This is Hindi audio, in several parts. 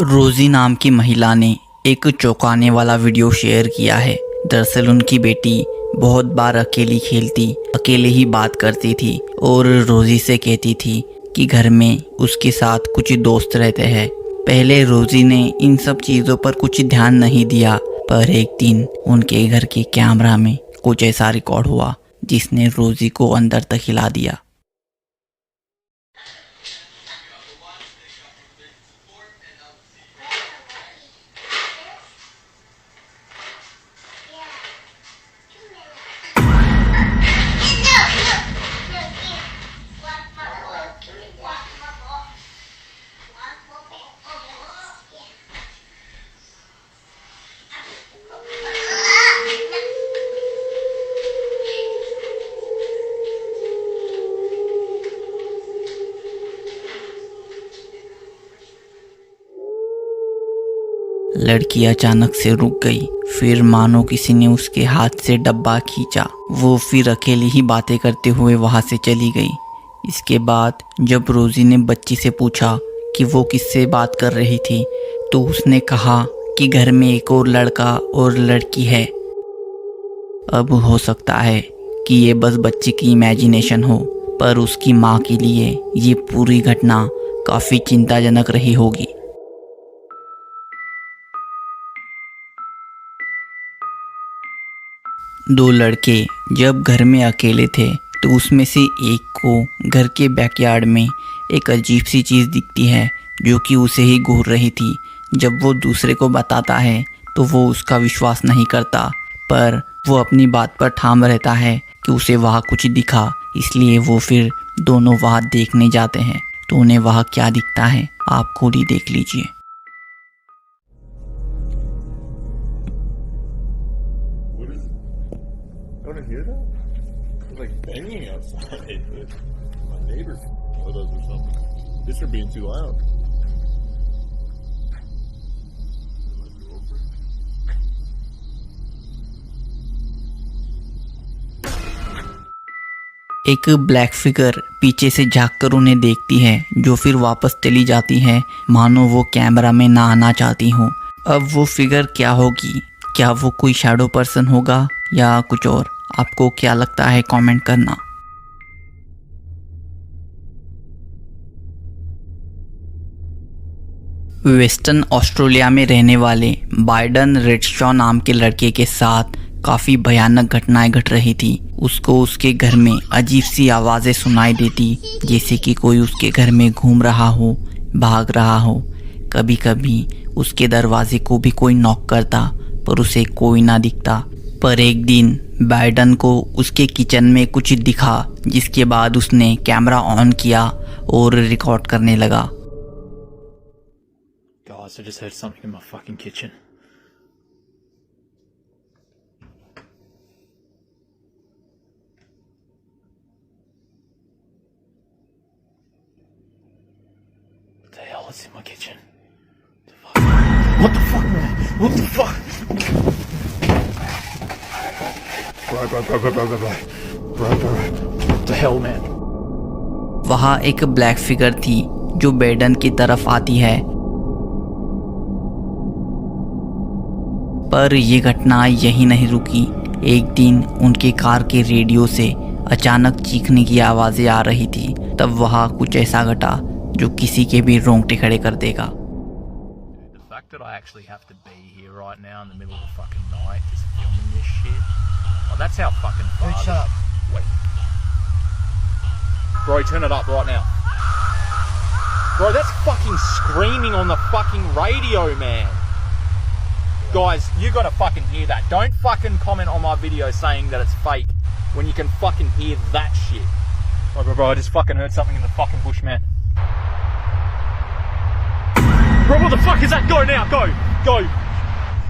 रोजी नाम की महिला ने एक चौंकाने वाला वीडियो शेयर किया है। दरअसल उनकी बेटी बहुत बार अकेली खेलती, अकेले ही बात करती थी और रोजी से कहती थी कि घर में उसके साथ कुछ दोस्त रहते हैं। पहले रोजी ने इन सब चीज़ों पर कुछ ध्यान नहीं दिया, पर एक दिन उनके घर के कैमरा में कुछ ऐसा रिकॉर्ड हुआ जिसने रोजी को अंदर तक हिला दिया। लड़की अचानक से रुक गई, फिर मानो किसी ने उसके हाथ से डब्बा खींचा। वो फिर अकेली ही बातें करते हुए वहाँ से चली गई। इसके बाद जब रोजी ने बच्ची से पूछा कि वो किससे बात कर रही थी, तो उसने कहा कि घर में एक और लड़का और लड़की है। अब हो सकता है कि ये बस बच्ची की इमेजिनेशन हो, पर उसकी माँ के लिए ये पूरी घटना काफ़ी चिंताजनक रही होगी। दो लड़के जब घर में अकेले थे तो उसमें से एक को घर के बैकयार्ड में एक अजीब सी चीज़ दिखती है जो कि उसे ही घूर रही थी। जब वो दूसरे को बताता है तो वो उसका विश्वास नहीं करता, पर वो अपनी बात पर ठाम रहता है कि उसे वहाँ कुछ दिखा। इसलिए वो फिर दोनों वहाँ देखने जाते हैं। तो उन्हें वहाँ क्या दिखता है आप खुद ही देख लीजिए। Don't you hear that? It's like banging outside. My neighbor does or something. This are being too loud. एक ब्लैक फिगर पीछे से झांककर उन्हें देखती है, जो फिर वापस चली जाती है, मानो वो कैमरा में ना आना चाहती हो। अब वो फिगर क्या होगी? क्या वो कोई शैडो पर्सन होगा या कुछ और? आपको क्या लगता है कमेंट करना। वेस्टर्न ऑस्ट्रेलिया में रहने वाले बाइडन रेडशॉ नाम के लड़के के साथ काफ़ी भयानक घटनाएं घट रही थी। उसको उसके घर में अजीब सी आवाज़ें सुनाई देती, जैसे कि कोई उसके घर में घूम रहा हो, भाग रहा हो। कभी कभी उसके दरवाजे को भी कोई नॉक करता, पर उसे कोई ना दिखता। पर एक दिन बाइडन को उसके किचन में कुछ दिखा, जिसके बाद उसने कैमरा ऑन किया और रिकॉर्ड करने लगा। Guys, I just heard something in my fucking kitchen. What the hell is in my kitchen? What the fuck, man? What the fuck? Bro. What the hell, man? वहाँ एक ब्लैक फिगर थी जो बैडन की तरफ आती है। पर यह घटना यहीं नहीं रुकी। एक दिन उनके कार के रेडियो से अचानक चीखने की आवाज़ें आ रही थी। तब वहाँ कुछ ऐसा घटा जो किसी के भी रोंगटे खड़े कर देगा। The fact that I actually have to be here right now in the middle of the fucking night just filming this shit. Oh, that's how fucking far. Dude, shut up. Wait. Bro, turn it up right now. Bro, that's fucking screaming on the fucking radio, man. Guys, you gotta fucking hear that. Don't fucking comment on my video saying that it's fake when you can fucking hear that shit. Bro, I just fucking heard something in the fucking bush, man. Bro, what the fuck is that? Go now, go.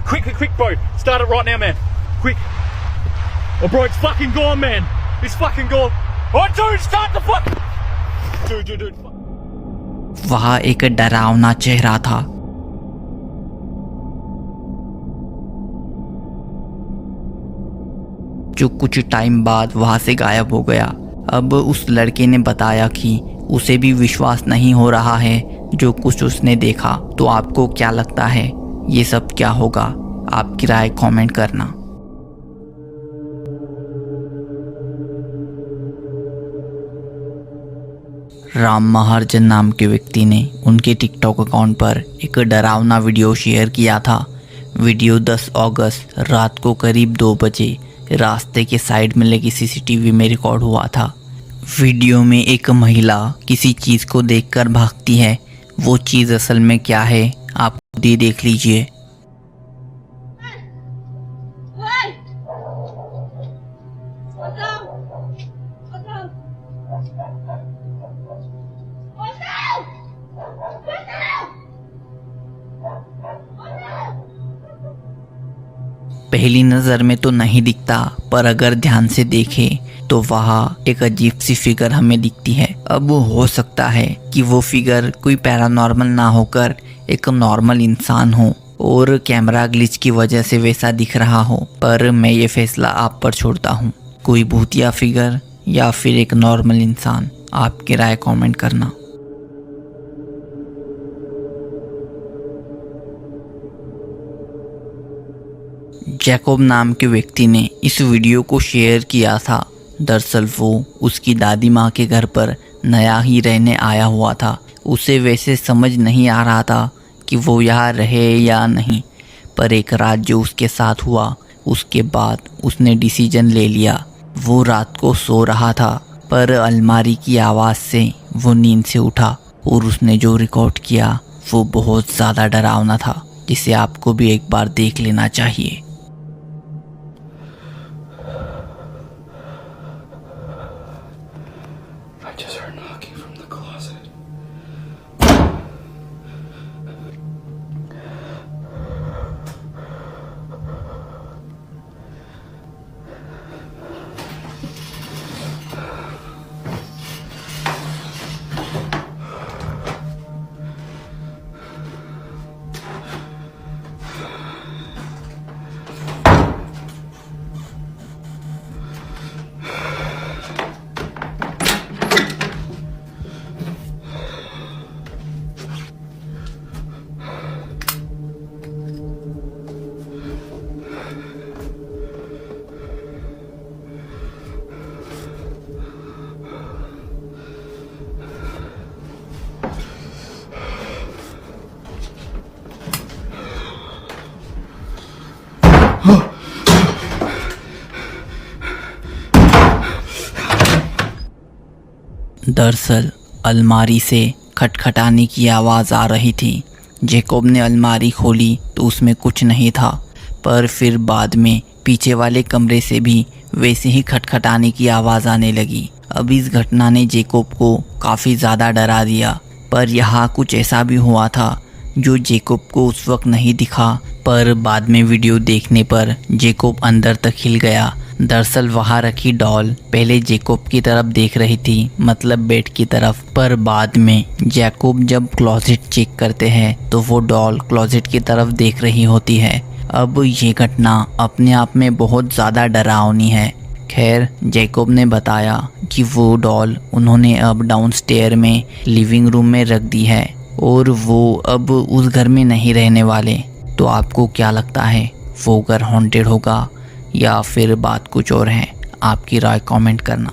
Quick, bro. Start it right now, man. Quick. Oh, bro, it's fucking gone, man. It's fucking gone. Oh, dude, start the fuck. Dude. वहाँ एक डरावना चेहरा था। जो कुछ टाइम बाद वहाँ से गायब हो गया। अब उस लड़के ने बताया कि उसे भी विश्वास नहीं हो रहा है जो कुछ उसने देखा। तो आपको क्या लगता है ये सब क्या होगा? आपकी राय कमेंट करना। राम महार्जन नाम के व्यक्ति ने उनके टिकटॉक अकाउंट पर एक डरावना वीडियो शेयर किया था। वीडियो 10 अगस्त रात को करीब 2 बजे रास्ते के साइड में लगी सीसीटीवी में रिकॉर्ड हुआ था। वीडियो में एक महिला किसी चीज़ को देखकर भागती है। वो चीज़ असल में क्या है आप खुद ही देख लीजिए। पहली नज़र में तो नहीं दिखता, पर अगर ध्यान से देखें तो वहाँ एक अजीब सी फिगर हमें दिखती है। अब हो सकता है कि वो फिगर कोई पैरानॉर्मल ना होकर एक नॉर्मल इंसान हो और कैमरा ग्लिच की वजह से वैसा दिख रहा हो, पर मैं ये फैसला आप पर छोड़ता हूँ। कोई भूतिया फिगर या फिर एक नॉर्मल इंसान, आपकी राय कमेंट करना। जैकब नाम के व्यक्ति ने इस वीडियो को शेयर किया था। दरअसल वो उसकी दादी माँ के घर पर नया ही रहने आया हुआ था। उसे वैसे समझ नहीं आ रहा था कि वो यहाँ रहे या नहीं, पर एक रात जो उसके साथ हुआ उसके बाद उसने डिसीजन ले लिया। वो रात को सो रहा था, पर अलमारी की आवाज़ से वो नींद से उठा और उसने जो रिकॉर्ड किया वो बहुत ज़्यादा डरावना था, जिसे आपको भी एक बार देख लेना चाहिए। दरअसल अलमारी से खटखटाने की आवाज़ आ रही थी। जैकब ने अलमारी खोली तो उसमें कुछ नहीं था, पर फिर बाद में पीछे वाले कमरे से भी वैसे ही खटखटाने की आवाज़ आने लगी। अब इस घटना ने जैकब को काफ़ी ज़्यादा डरा दिया, पर यहाँ कुछ ऐसा भी हुआ था जो जैकब को उस वक्त नहीं दिखा, पर बाद में वीडियो देखने पर जैकब अंदर तक हिल गया। दरअसल वहाँ रखी डॉल पहले जैकब की तरफ देख रही थी, मतलब बेड की तरफ, पर बाद में जैकब जब क्लोजेट चेक करते हैं तो वो डॉल क्लोजेट की तरफ देख रही होती है। अब ये घटना अपने आप में बहुत ज़्यादा डरावनी है। खैर, जैकब ने बताया कि वो डॉल उन्होंने अब डाउनस्टेयर में लिविंग रूम में रख दी है और वो अब उस घर में नहीं रहने वाले। तो आपको क्या लगता है, वो घर हॉन्टेड होगा या फिर बात कुछ और है? आपकी राय कमेंट करना।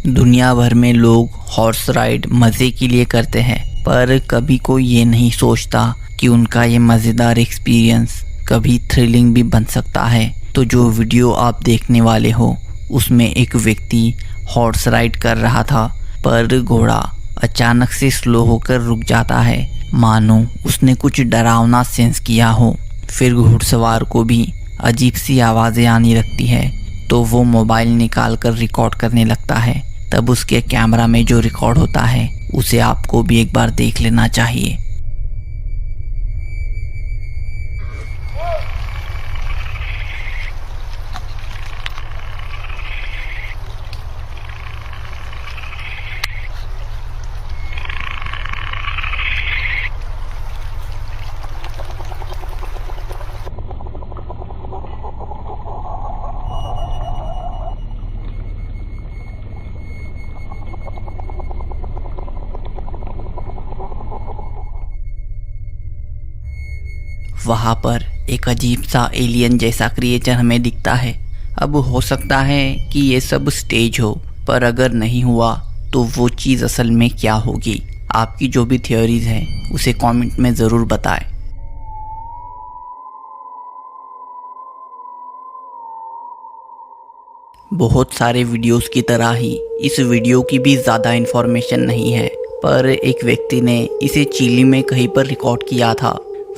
दुनिया भर में लोग हॉर्स राइड मज़े के लिए करते हैं, पर कभी कोई ये नहीं सोचता कि उनका ये मज़ेदार एक्सपीरियंस कभी थ्रिलिंग भी बन सकता है। तो जो वीडियो आप देखने वाले हो उसमें एक व्यक्ति हॉर्स राइड कर रहा था, पर घोड़ा अचानक से स्लो होकर रुक जाता है, मानो उसने कुछ डरावना सेंस किया हो। फिर घुड़सवार को भी अजीब सी आवाज़ें आने लगती है, तो वो मोबाइल निकाल कर रिकॉर्ड करने लगता है। तब उसके कैमरा में जो रिकॉर्ड होता है उसे आपको भी एक बार देख लेना चाहिए। वहाँ पर एक अजीब सा एलियन जैसा क्रिएचर हमें दिखता है। अब हो सकता है कि ये सब स्टेज हो, पर अगर नहीं हुआ तो वो चीज़ असल में क्या होगी? आपकी जो भी थ्योरीज हैं उसे कमेंट में ज़रूर बताएं। बहुत सारे वीडियोस की तरह ही इस वीडियो की भी ज़्यादा इन्फॉर्मेशन नहीं है, पर एक व्यक्ति ने इसे चिली में कहीं पर रिकॉर्ड किया था।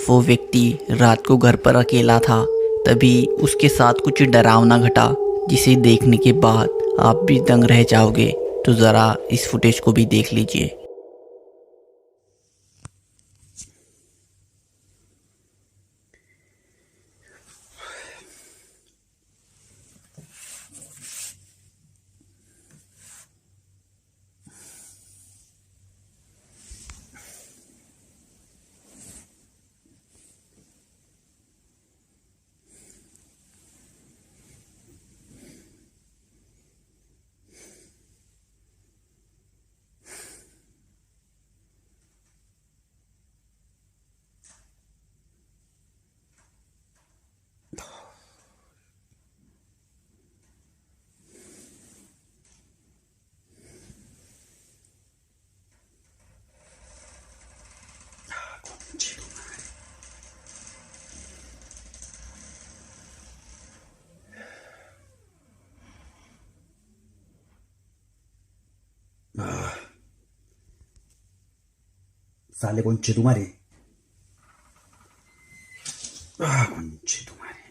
वो व्यक्ति रात को घर पर अकेला था, तभी उसके साथ कुछ डरावना घटा जिसे देखने के बाद आप भी दंग रह जाओगे। तो ज़रा इस फुटेज को भी देख लीजिए। Sale conche tu madre. Conche tu madre.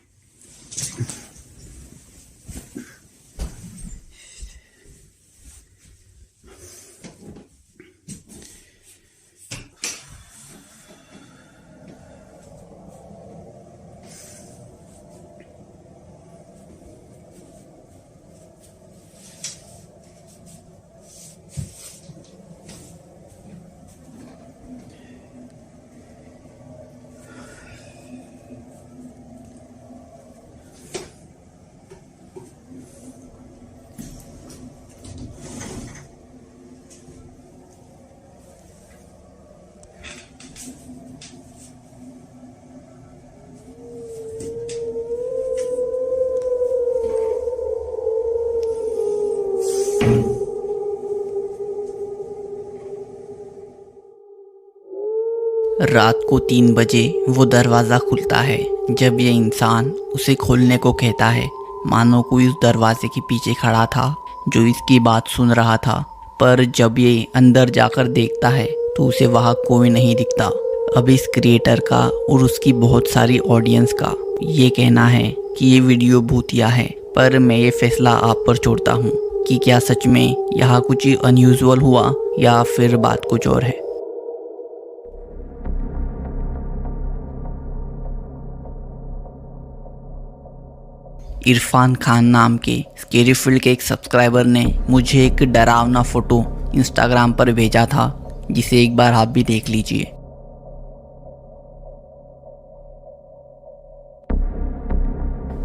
रात को 3 बजे वो दरवाज़ा खुलता है। जब ये इंसान उसे खोलने को कहता है, मानो कोई उस दरवाजे के पीछे खड़ा था जो इसकी बात सुन रहा था। पर जब ये अंदर जाकर देखता है तो उसे वहाँ कोई नहीं दिखता। अब इस क्रिएटर का और उसकी बहुत सारी ऑडियंस का ये कहना है कि ये वीडियो भूतिया है, पर मैं ये फैसला आप पर छोड़ता हूँ कि क्या सच में यहाँ कुछ अनयूजुअल हुआ या फिर बात कुछ और है। इरफान खान नाम के स्केरी फील्ड के एक सब्सक्राइबर ने मुझे एक डरावना फ़ोटो इंस्टाग्राम पर भेजा था, जिसे एक बार आप भी देख लीजिए।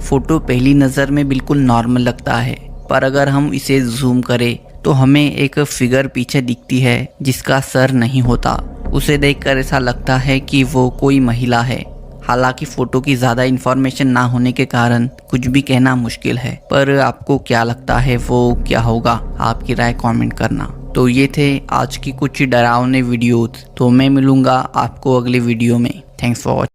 फ़ोटो पहली नज़र में बिल्कुल नॉर्मल लगता है, पर अगर हम इसे जूम करें तो हमें एक फिगर पीछे दिखती है जिसका सर नहीं होता। उसे देखकर ऐसा लगता है कि वो कोई महिला है। हालांकि फ़ोटो की ज़्यादा इन्फॉर्मेशन ना होने के कारण कुछ भी कहना मुश्किल है, पर आपको क्या लगता है वो क्या होगा? आपकी राय कमेंट करना। तो ये थे आज की कुछ डरावने वीडियोज़। तो मैं मिलूँगा आपको अगले वीडियो में। Thanks for watching.